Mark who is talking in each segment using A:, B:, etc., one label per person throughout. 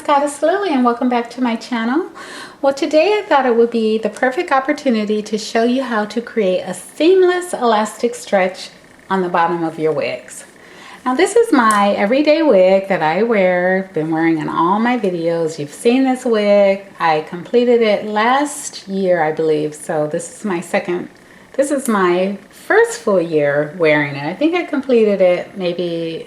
A: Goddess Lily, and welcome back to my channel. Well, today I thought it would be the perfect opportunity to show you how to create a seamless elastic stretch on the bottom of your wigs. Now this is my everyday wig that I wear, been wearing in all my videos. You've seen this wig. I completed it last year, I believe, so this is my first full year wearing it. I think I completed it maybe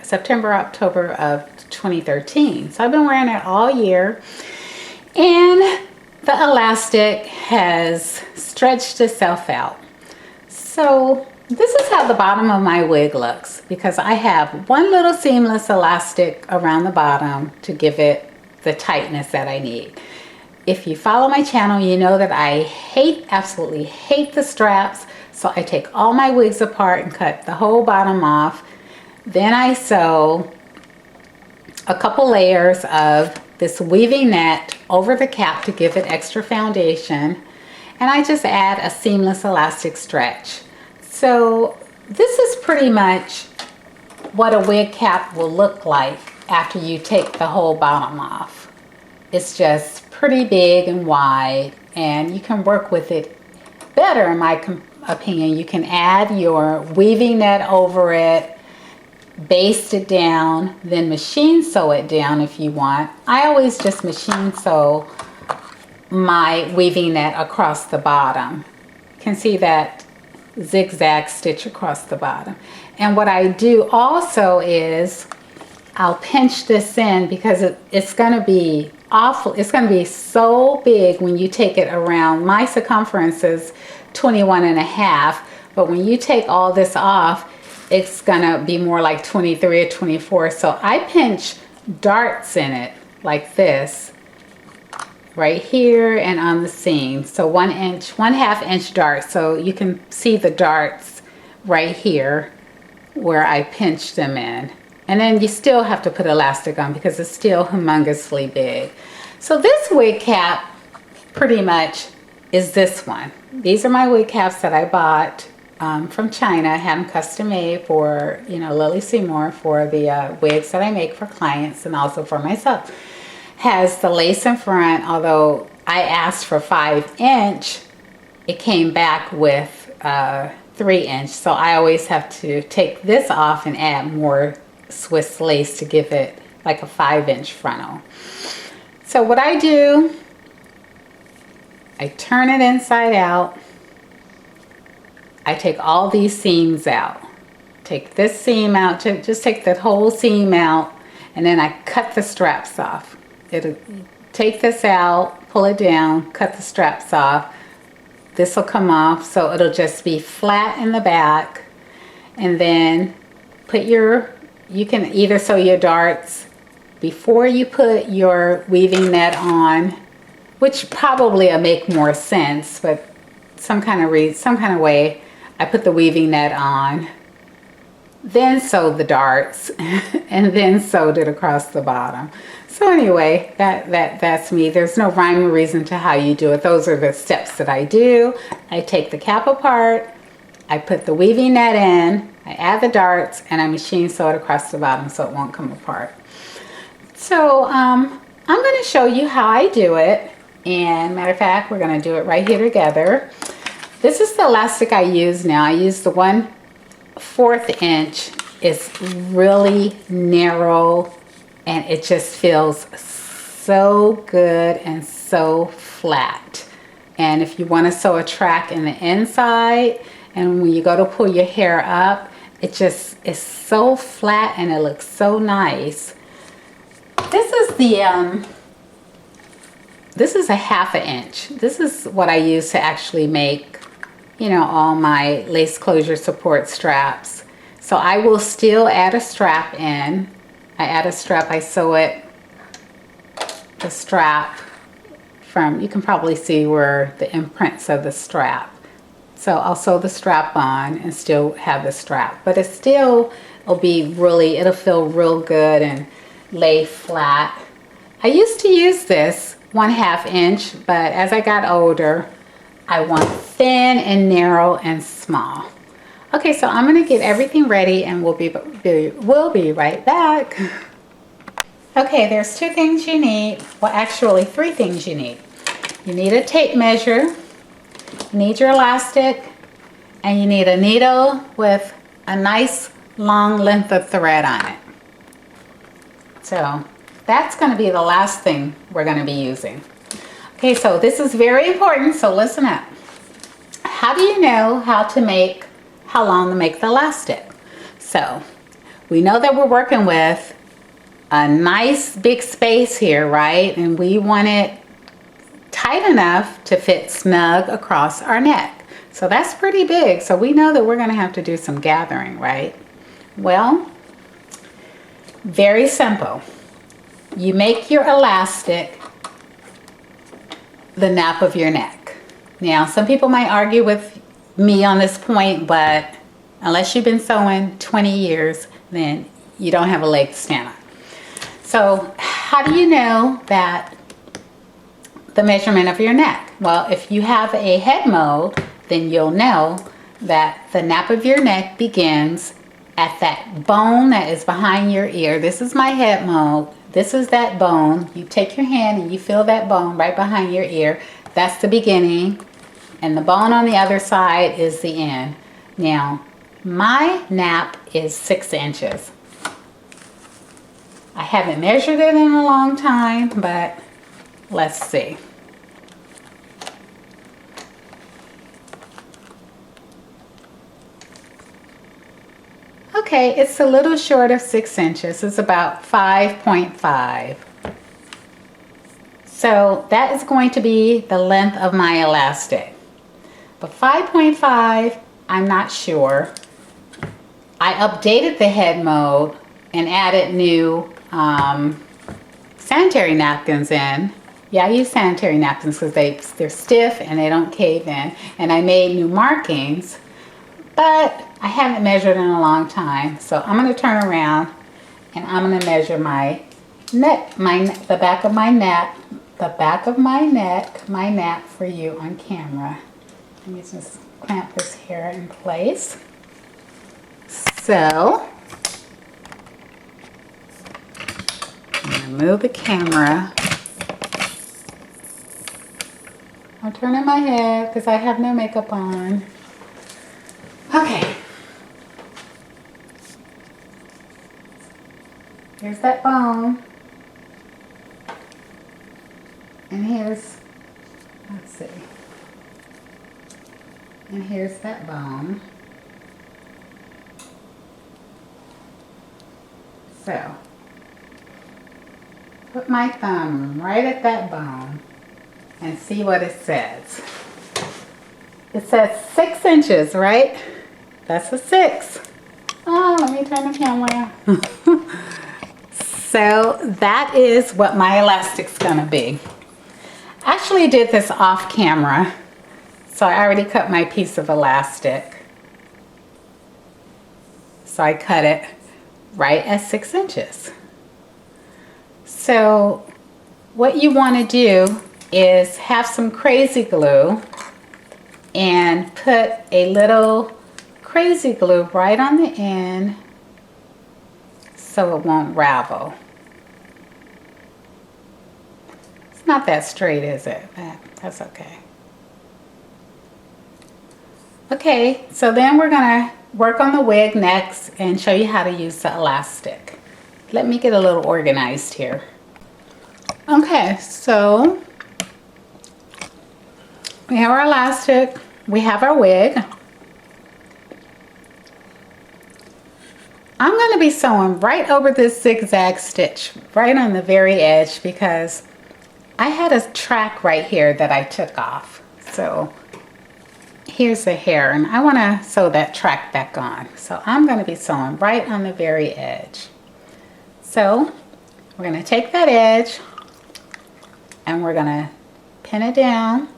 A: September, October of 2013. So I've been wearing it all year, and the elastic has stretched itself out. So this is how the bottom of my wig looks, because I have one little seamless elastic around the bottom to give it the tightness that I need. If you follow my channel, you know that I absolutely hate the straps. So I take all my wigs apart and cut the whole bottom off. Then I sew a couple layers of this weaving net over the cap to give it extra foundation. And I just add a seamless elastic stretch. So this is pretty much what a wig cap will look like after you take the whole bottom off. It's just pretty big and wide, and you can work with it better, in my opinion. You can add your weaving net over it, baste it down, then machine sew it down if you want. I always just machine sew my weaving net across the bottom. You can see that zigzag stitch across the bottom. And what I do also is I'll pinch this in, because it's going to be awful. It's going to be so big when you take it around. My circumference is 21.5, but when you take all this off, it's going to be more like 23 or 24. So I pinch darts in it like this, right here and on the seam. So 1.5 inch darts. So you can see the darts right here where I pinch them in. And then you still have to put elastic on because it's still humongously big. So this wig cap pretty much is this one. These are my wig caps that I bought from China. I had them custom made for, Lily Seymour, for the wigs that I make for clients and also for myself. Has the lace in front, although I asked for 5 inch, it came back with 3 inch. So I always have to take this off and add more Swiss lace to give it like a 5 inch frontal. So what I do, I turn it inside out. I take all these seams out. Take this seam out, just take the whole seam out, and then I cut the straps off. It'll take this out, pull it down, cut the straps off. This will come off, so it'll just be flat in the back. And then you can either sew your darts before you put your weaving net on, which probably will make more sense, but some kind of way I put the weaving net on, then sewed the darts, and then sewed it across the bottom. So anyway, that's me. There's no rhyme or reason to how you do it. Those are the steps that I do. I take the cap apart, I put the weaving net in, I add the darts, and I machine sew it across the bottom so it won't come apart. So I'm going to show you how I do it. And matter of fact, we're going to do it right here together. This is the elastic I use now. I use the 1/4 inch. It's really narrow, and it just feels so good and so flat. And if you want to sew a track in the inside, and when you go to pull your hair up, it just is so flat and it looks so nice. This is this is a 1/2 inch. This is what I use to actually make, all my lace closure support straps. So I will still add a strap in. I add a strap, I sew it, the strap from, you can probably see where the imprints of the strap. So I'll sew the strap on and still have the strap, but it'll feel real good and lay flat. I used to use this 1/2 inch, but as I got older, I want thin and narrow and small. Okay, so I'm going to get everything ready, and we'll be right back. Okay, there's two things you need. Well, actually three things you need. You need a tape measure, you need your elastic, and you need a needle with a nice long length of thread on it. So that's going to be the last thing we're going to be using. Okay, so this is very important, so listen up. How do you know how long to make the elastic? So we know that we're working with a nice big space here, right? And we want it tight enough to fit snug across our neck. So that's pretty big. So we know that we're going to have to do some gathering, right? Well, very simple. You make your elastic the nape of your neck. Now, some people might argue with me on this point, but unless you've been sewing 20 years, then you don't have a leg to stand on. So how do you know that the measurement of your neck? Well, if you have a head mold, then you'll know that the nape of your neck begins at that bone that is behind your ear. This is my head mold. This is that bone. You take your hand and you feel that bone right behind your ear. That's the beginning. And the bone on the other side is the end. Now, my nape is 6 inches. I haven't measured it in a long time, but let's see. Okay, it's a little short of 6 inches. It's about 5.5. So that is going to be the length of my elastic. But 5.5, I'm not sure. I updated the head mold and added new sanitary napkins in. Yeah, I use sanitary napkins because they're stiff and they don't cave in. And I made new markings, but I haven't measured in a long time. So I'm going to turn around and I'm going to measure my neck, the back of my neck, my neck for you on camera. Let me just clamp this hair in place. So I'm going to move the camera. I'm turning my head because I have no makeup on. Okay. Here's that bone. And here's, let's see. And here's that bone. So, put my thumb right at that bone and see what it says. It says 6 inches, right? That's a 6. Oh, let me turn the camera. So that is what my elastic's gonna be. I actually did this off camera. So I already cut my piece of elastic. So I cut it right at 6 inches. So what you want to do is have some crazy glue and put a little crazy glue right on the end so it won't ravel. It's not that straight, is it? But that's okay. Okay, so then we're gonna work on the wig next and show you how to use the elastic. Let me get a little organized here. Okay, so we have our elastic, we have our wig. I'm gonna be sewing right over this zigzag stitch, right on the very edge, because I had a track right here that I took off. So here's the hair and I want to sew that track back on. So I'm going to be sewing right on the very edge. So we're going to take that edge and we're going to pin it down.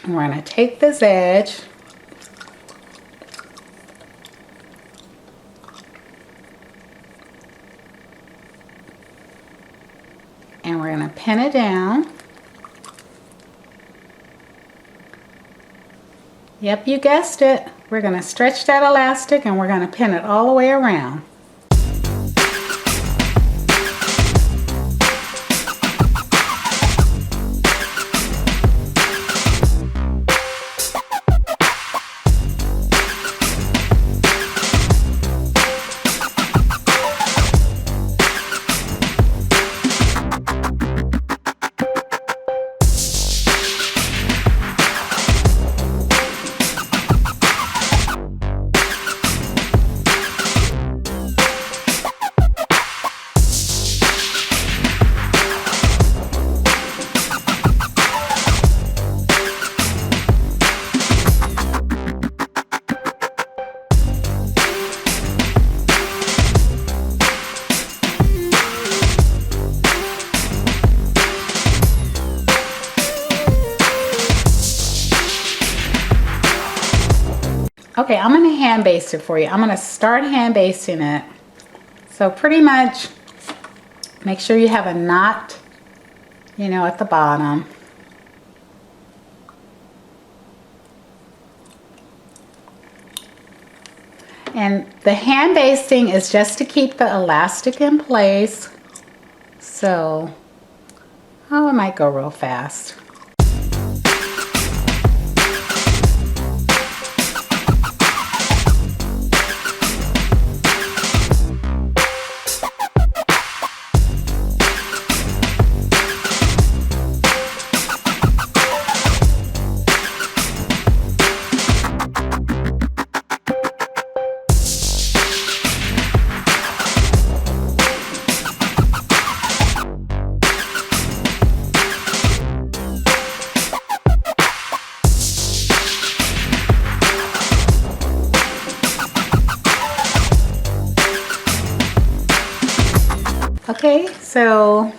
A: And we're going to take this edge and we're going to pin it down. Yep, you guessed it. we're going to stretch that elastic and we're going to pin it all the way around. Okay, I'm going to hand baste it for you. I'm going to start hand basting it. So pretty much make sure you have a knot, you know, at the bottom. And the hand basting is just to keep the elastic in place. So, oh, it might go real fast. Okay, so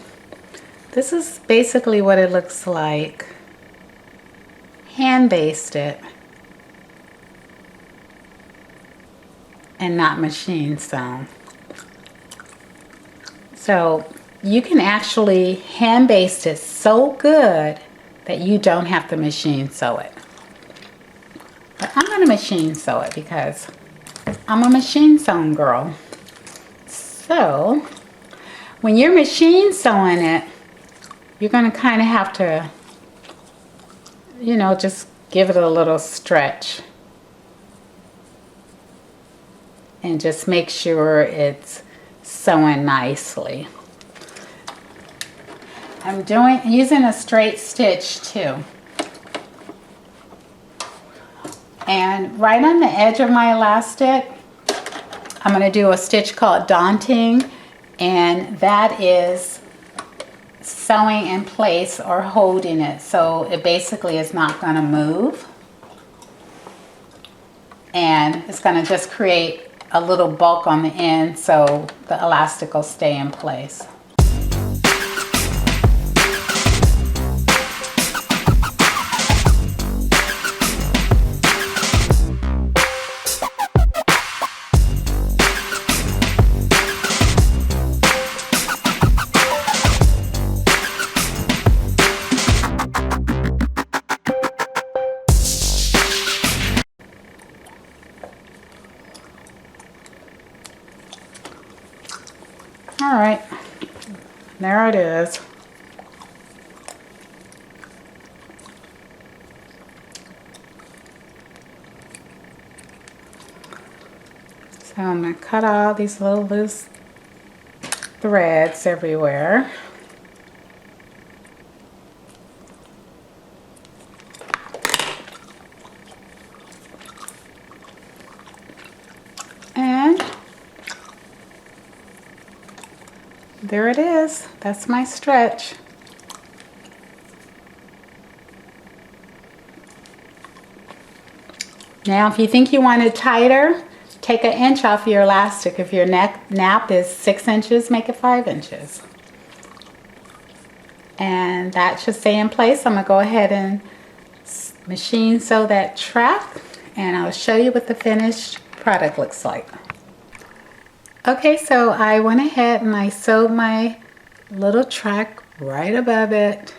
A: this is basically what it looks like. Hand baste it and not machine sewn. So you can actually hand baste it so good that you don't have to machine sew it. But I'm going to machine sew it because I'm a machine sewn girl. So when you're machine sewing it, you're going to kind of have to, you know, just give it a little stretch. And just make sure it's sewing nicely. I'm using a straight stitch too. And right on the edge of my elastic, I'm going to do a stitch called daunting. And that is sewing in place or holding it, so it basically is not going to move, and it's going to just create a little bulk on the end so the elastic will stay in place. All right, there it is. So I'm going to cut all these little loose threads everywhere. And there it is. That's my stretch. Now, if you think you want it tighter, take an inch off your elastic. If your nap is 6 inches, make it 5 inches. And that should stay in place. I'm going to go ahead and machine sew that track, and I'll show you what the finished product looks like. Okay, so I went ahead and I sewed my little track right above it.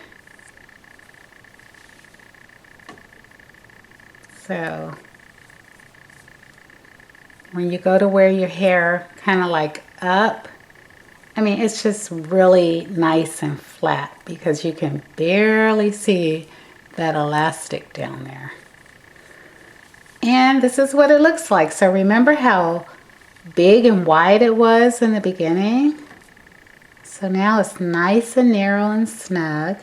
A: So when you go to wear your hair kind of like up, I mean, it's just really nice and flat because you can barely see that elastic down there. And this is what it looks like. So remember how big and wide it was in the beginning? So now it's nice and narrow and snug.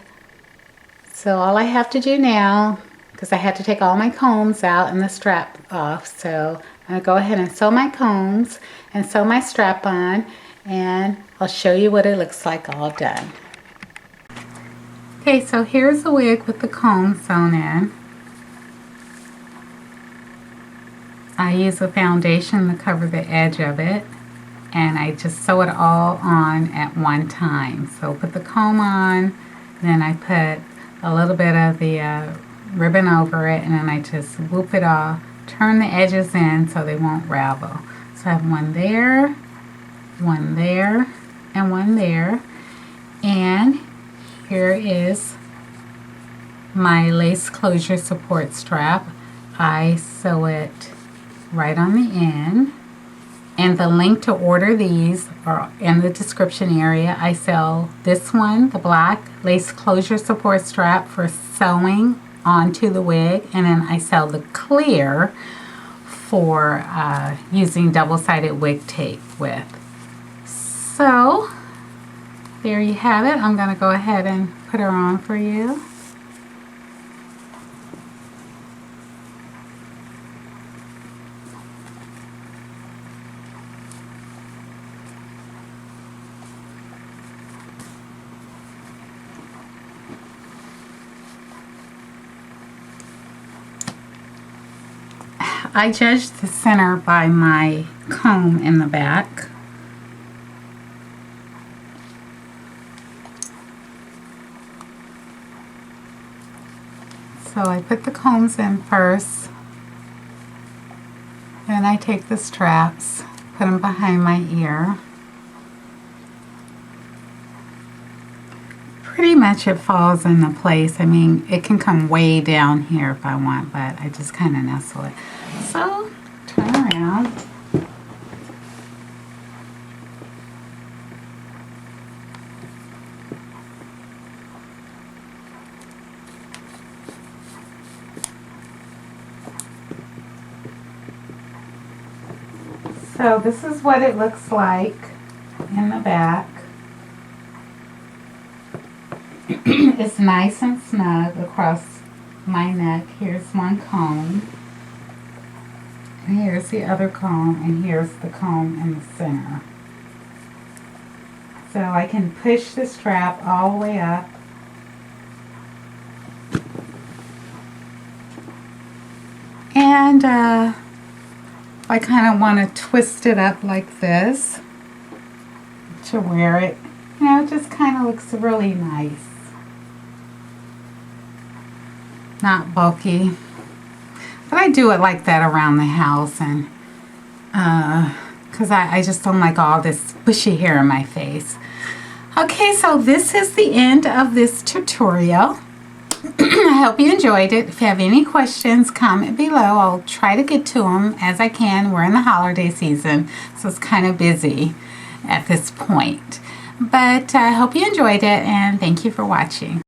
A: So all I have to do now, because I had to take all my combs out and the strap off, so I'm going to go ahead and sew my combs and sew my strap on, and I'll show you what it looks like all done. Okay, so here's the wig with the comb sewn in. I use a foundation to cover the edge of it, and I just sew it all on at one time. So put the comb on, then I put a little bit of the ribbon over it, and then I just whoop it off, turn the edges in so they won't ravel. So I have one there, and one there. And here is my lace closure support strap. I sew it right on the end, and the link to order these are in the description area. I sell this one, the black lace closure support strap, for sewing onto the wig, and then I sell the clear for using double-sided wig tape with. So there you have it. I'm going to go ahead and put her on for you. I judged the center by my comb in the back. So I put the combs in first, then I take the straps, put them behind my ear. Pretty much it falls into place. I mean, it can come way down here if I want, but I just kind of nestle it. So, turn around. So this is what it looks like in the back. It's nice and snug across my neck. Here's one comb, and here's the other comb, and here's the comb in the center. So I can push the strap all the way up. And I kind of want to twist it up like this to wear it. You know, it just kind of looks really nice. Not bulky. But I do it like that around the house, and because I just don't like all this bushy hair in my face. Okay, so this is the end of this tutorial. I hope you enjoyed it. If you have any questions, comment below. I'll try to get to them as I can. We're in the holiday season, so it's kind of busy at this point. But I hope you enjoyed it, and thank you for watching.